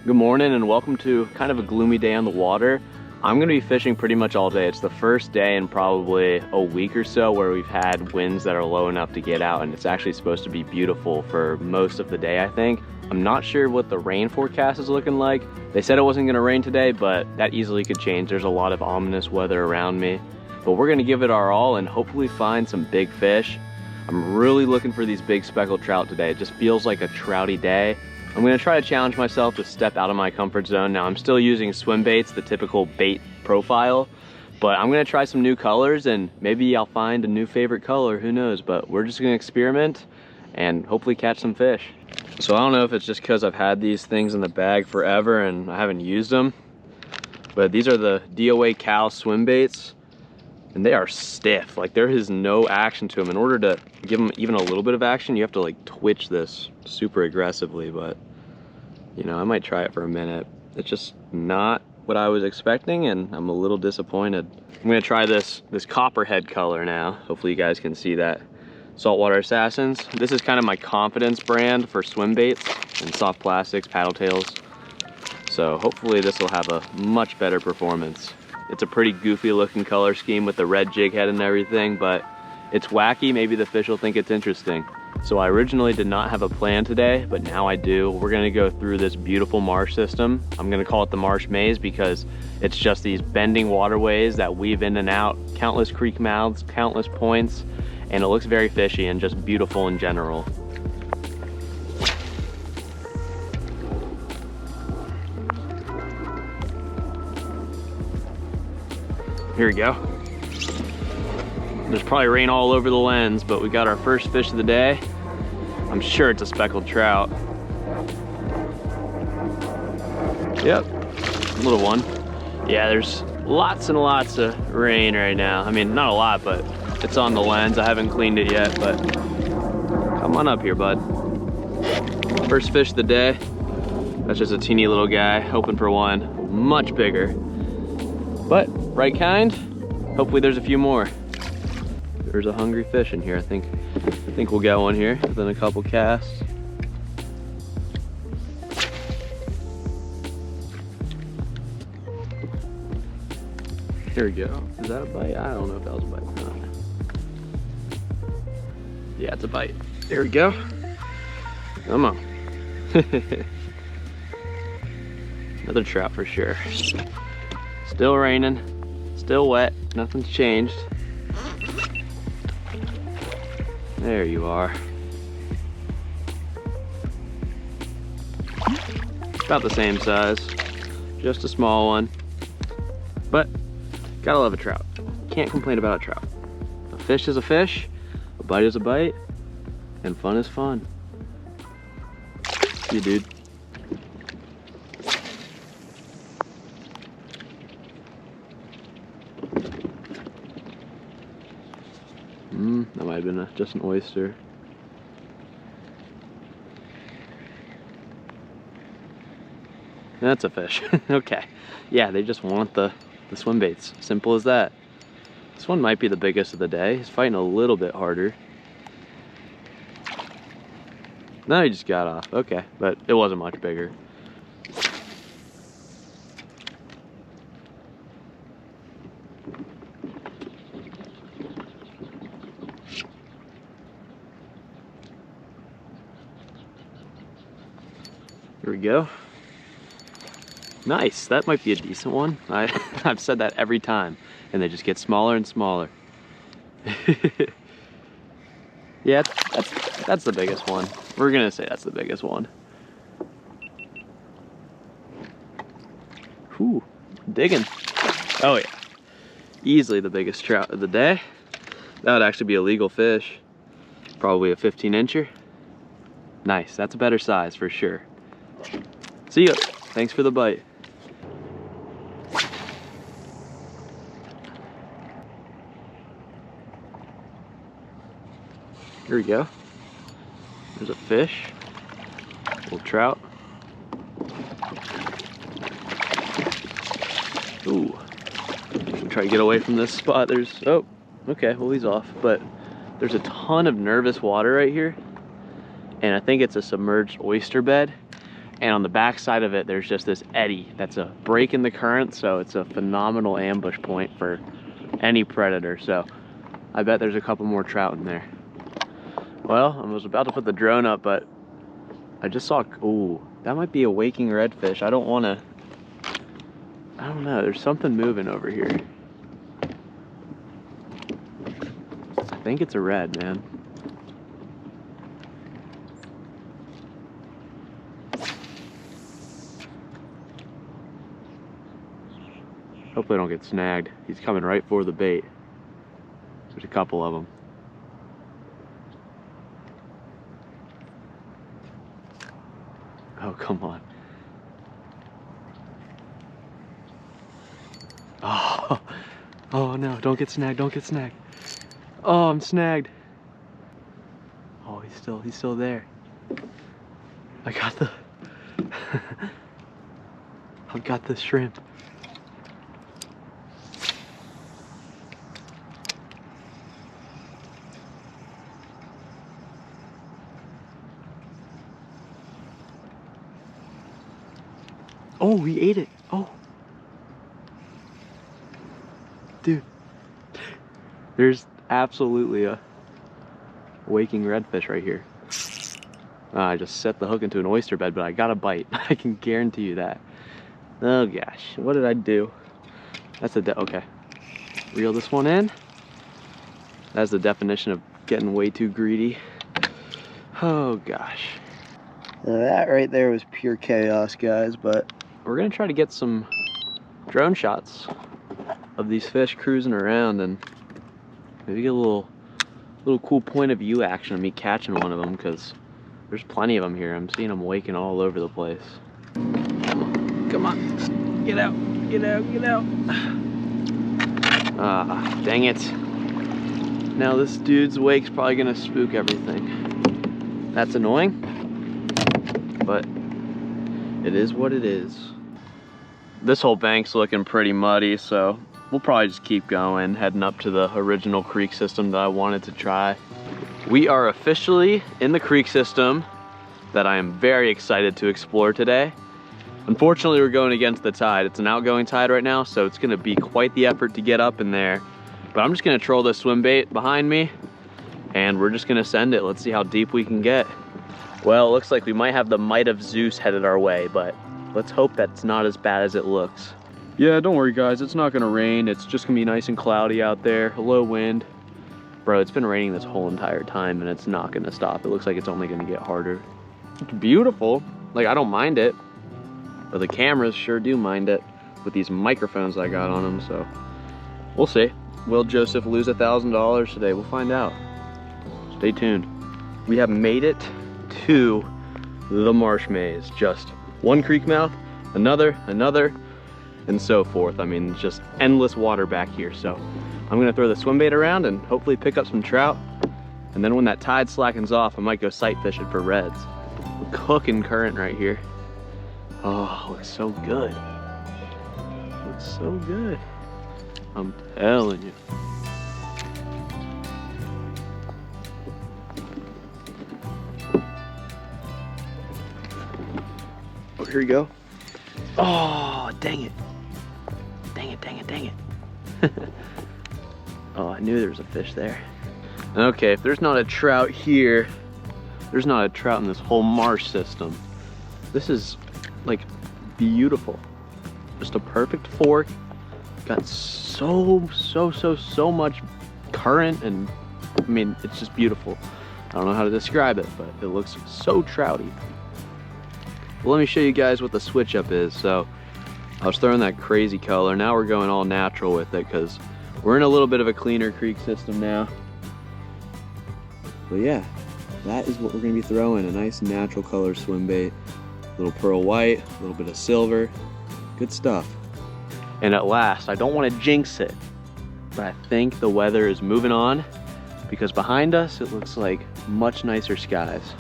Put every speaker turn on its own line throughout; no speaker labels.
Good morning and welcome to kind of a gloomy day on the water. I'm gonna be fishing pretty much all day. It's the first day in probably a week or so where we've had winds that are low enough to get out, and it's actually supposed to be beautiful for most of the day, I think. I'm not sure what the rain forecast is looking like. They said it wasn't gonna rain today, but that easily could change. There's a lot of ominous weather around me. But we're gonna give it our all and hopefully find some big fish. I'm really looking for these big speckled trout today. It just feels like a trouty day. I'm gonna try to challenge myself to step out of my comfort zone. Now I'm still using Swimbaits, the typical bait profile, but I'm gonna try some new colors and maybe I'll find a new favorite color, who knows, but we're just gonna experiment and hopefully catch some fish. So I don't know if it's just because I've had these things in the bag forever and I haven't used them, but these are the DOA Cal Swimbaits and they are stiff. Like there is no action to them. In order to give them even a little bit of action, you have to like twitch this super aggressively, but you know, I might try it for a minute. It's just not what I was expecting and I'm a little disappointed. I'm gonna try this copperhead color now. Hopefully you guys can see that. Saltwater Assassins. This is kind of my confidence brand for swim baits and soft plastics, paddle tails. So hopefully this will have a much better performance. It's a pretty goofy looking color scheme with the red jig head and everything, but it's wacky. Maybe the fish will think it's interesting. So I originally did not have a plan today, but now I do. We're gonna go through this beautiful marsh system. I'm gonna call it the Marsh Maze because it's just these bending waterways that weave in and out, countless creek mouths, countless points, and it looks very fishy and just beautiful in general. Here we go. There's probably rain all over the lens, but we got our first fish of the day. I'm sure it's a speckled trout. Yep, little one. Yeah, there's lots and lots of rain right now. I mean, not a lot, but it's on the lens. I haven't cleaned it yet, but come on up here, bud. First fish of the day. That's just a teeny little guy, hoping for one much bigger. But right kind, hopefully there's a few more. There's a hungry fish in here. I think we'll get one here within a couple casts. Here we go. Is that a bite? I don't know if that was a bite or not. Yeah, it's a bite. There we go. Come on. Another trout for sure. Still raining, still wet, nothing's changed. There you are. About the same size, just a small one. But gotta love a trout. Can't complain about a trout. A fish is a fish, a bite is a bite, and fun is fun. See you, dude. That might have been just an oyster. That's a fish. Okay. Yeah, they just want the swim baits. Simple as that. This one might be the biggest of the day. He's fighting a little bit harder. No, he just got off. Okay, but it wasn't much bigger. Here we go. Nice, that might be a decent one. I've said that every time, and they just get smaller and smaller. Yeah, that's the biggest one. We're gonna say that's the biggest one. Whew, digging. Oh yeah, easily the biggest trout of the day. That would actually be a legal fish. Probably a 15-incher. Nice, that's a better size for sure. See ya. Thanks for the bite. Here we go. There's a fish. Little trout. Ooh. Try to get away from this spot. There's, oh, okay, well he's off. But there's a ton of nervous water right here. And I think it's a submerged oyster bed. And on the back side of it, there's just this eddy that's a break in the current, so it's a phenomenal ambush point for any predator. So I bet there's a couple more trout in there. Well, I was about to put the drone up, but I just saw, ooh, that might be a waking redfish. I don't know, there's something moving over here. I think it's a red, man. Hopefully I don't get snagged. He's coming right for the bait. There's a couple of them. Oh, come on. Oh, oh no, don't get snagged, don't get snagged. Oh, I'm snagged. Oh, he's still there. I got the, I've got the shrimp. Oh, he ate it. Oh. Dude. There's absolutely a waking redfish right here. I just set the hook into an oyster bed, but I got a bite. I can guarantee you that. Oh gosh, what did I do? That's okay. Reel this one in. That's the definition of getting way too greedy. Oh gosh. That right there was pure chaos, guys, but we're gonna try to get some drone shots of these fish cruising around and maybe get a little cool point of view action of me catching one of them, because there's plenty of them here. I'm seeing them waking all over the place. Come on, get out, get out, get out. Ah, dang it. Now this dude's wake's probably gonna spook everything. That's annoying, but it is what it is. This whole bank's looking pretty muddy, so we'll probably just keep going, heading up to the original creek system that I wanted to try. We are officially in the creek system that I am very excited to explore today. Unfortunately, we're going against the tide. It's an outgoing tide right now, so it's gonna be quite the effort to get up in there. But I'm just gonna troll this swim bait behind me, and we're just gonna send it. Let's see how deep we can get. Well, it looks like we might have the might of Zeus headed our way, but let's hope that's not as bad as it looks. Yeah, don't worry guys, it's not gonna rain. It's just gonna be nice and cloudy out there, a low wind. Bro, it's been raining this whole entire time and it's not gonna stop. It looks like it's only gonna get harder. It's beautiful, like I don't mind it, but the cameras sure do mind it with these microphones I got on them, so we'll see. Will Joseph lose $1,000 today? We'll find out. Stay tuned. We have made it to the Marsh maze. Just one creek mouth, another, and so forth. I mean, just endless water back here. So I'm gonna throw the swim bait around and hopefully pick up some trout. And then when that tide slackens off, I might go sight fishing for reds. We're cooking current right here. Oh, looks so good. Looks so good. I'm telling you. Oh, here we go. Oh, dang it. Dang it, dang it, dang it. Oh, I knew there was a fish there. Okay, if there's not a trout here, there's not a trout in this whole marsh system. This is like beautiful. Just a perfect fork. Got so much current, and I mean, it's just beautiful. I don't know how to describe it, but it looks so trouty. Well, let me show you guys what the switch up is. So I was throwing that crazy color. Now we're going all natural with it because we're in a little bit of a cleaner creek system now. But yeah, that is what we're gonna be throwing. A nice natural color swim bait. A little pearl white, a little bit of silver. Good stuff. And at last, I don't want to jinx it, but I think the weather is moving on, because behind us it looks like much nicer skies.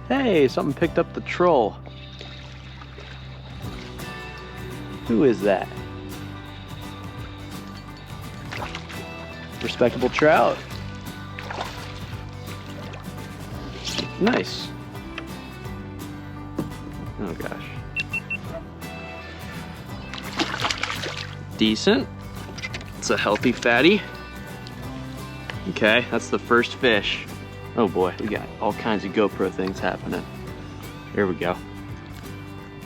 Hey, something picked up the troll. Who is that? Respectable trout. Nice. Oh gosh. Decent. It's a healthy fatty. Okay, that's the first fish. Oh boy, we got all kinds of GoPro things happening. There we go.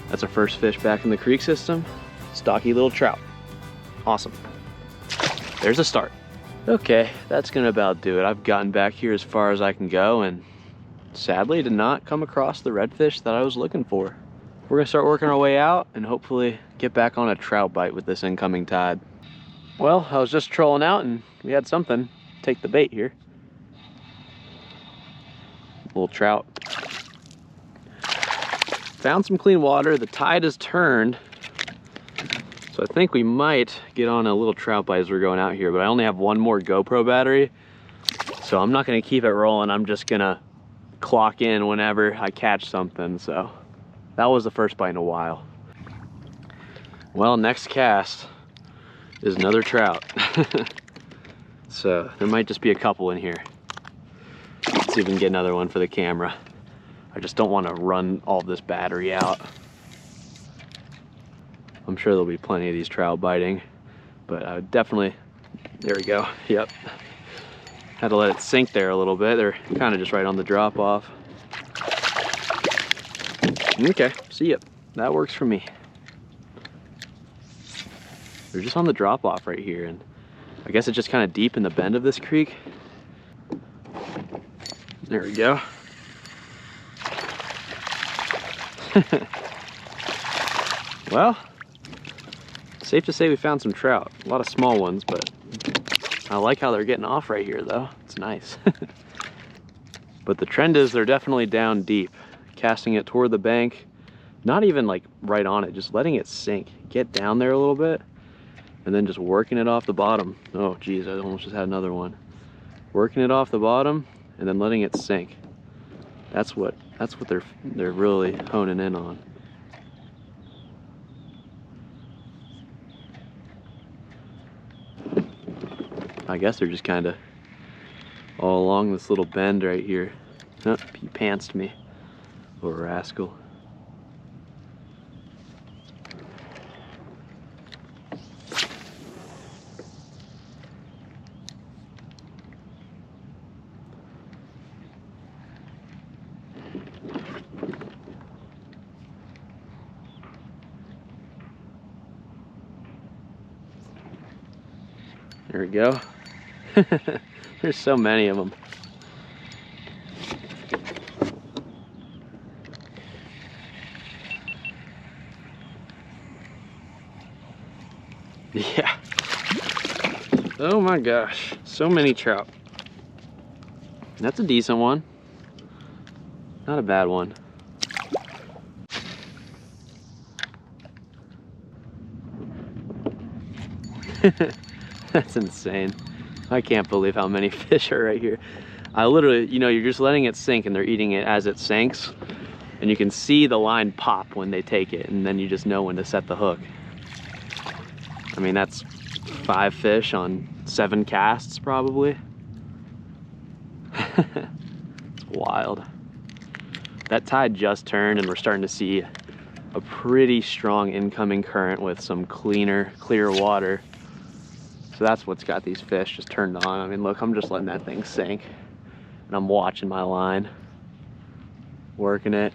That's our first fish back in the creek system. Stocky little trout. Awesome. There's a start. Okay, that's gonna about do it. I've gotten back here as far as I can go and sadly did not come across the redfish that I was looking for. We're gonna start working our way out and hopefully get back on a trout bite with this incoming tide. Well, I was just trolling out and we had something take the bait here. Little trout. Found some clean water. The tide has turned. So I think we might get on a little trout bite as we're going out here, but I only have one more GoPro battery. So I'm not gonna keep it rolling. I'm just gonna clock in whenever I catch something. So that was the first bite in a while. Well, next cast is another trout. So there might just be a couple in here. Let's see if we can get another one for the camera. I just don't want to run all this battery out. I'm sure there'll be plenty of these trout biting, but I would definitely, there we go, yep. Had to let it sink there a little bit. They're kind of just right on the drop off. Okay, see ya. That works for me. They're just on the drop off right here, and I guess it's just kind of deep in the bend of this creek. There we go. Well, safe to say we found some trout. A lot of small ones, but I like how they're getting off right here though. It's nice. But the trend is they're definitely down deep. Casting it toward the bank, not even like right on it, just letting it sink. Get down there a little bit, and then just working it off the bottom. Oh geez, I almost just had another one. Working it off the bottom and then letting it sink. That's what they're really honing in on. I guess they're just kind of all along this little bend right here. Oh, he pantsed me, little rascal. There we go. There's so many of them. Yeah. Oh my gosh, so many trout. That's a decent one. Not a bad one. That's insane. I can't believe how many fish are right here. I literally, you know, you're just letting it sink and they're eating it as it sinks. And you can see the line pop when they take it, and then you just know when to set the hook. I mean, that's 5 fish on 7 casts probably. It's wild. That tide just turned and we're starting to see a pretty strong incoming current with some clear water. So that's what's got these fish just turned on. I mean, look, I'm just letting that thing sink and I'm watching my line, working it.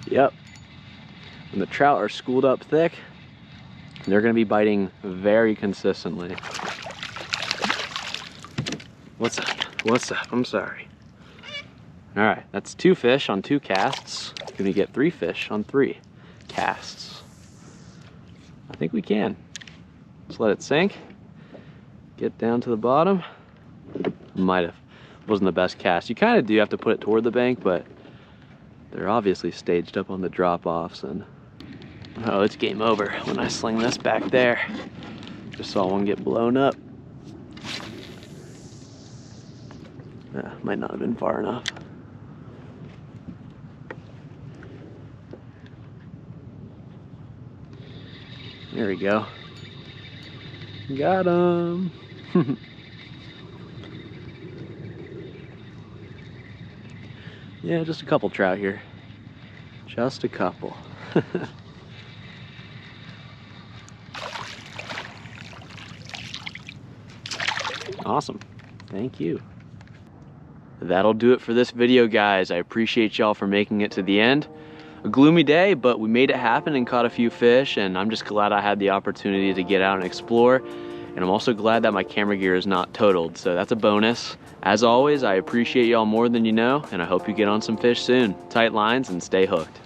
Yep. And the trout are schooled up thick, they're gonna be biting very consistently. What's up? What's up? I'm sorry. All right, that's 2 fish on 2 casts. Can we get 3 fish on 3 casts? I think we can. Just let it sink. Get down to the bottom. Might have. Wasn't the best cast. You kind of do have to put it toward the bank, but they're obviously staged up on the drop-offs, and oh, it's game over when I sling this back there. Just saw one get blown up. Might not have been far enough. There we go. Got him. Yeah, just a couple trout here. Just a couple. Awesome. Thank you. That'll do it for this video, guys. I appreciate y'all for making it to the end. A gloomy day, but we made it happen and caught a few fish, and I'm just glad I had the opportunity to get out and explore. And I'm also glad that my camera gear is not totaled, so that's a bonus. As always, I appreciate y'all more than you know, and I hope you get on some fish soon. Tight lines and stay hooked.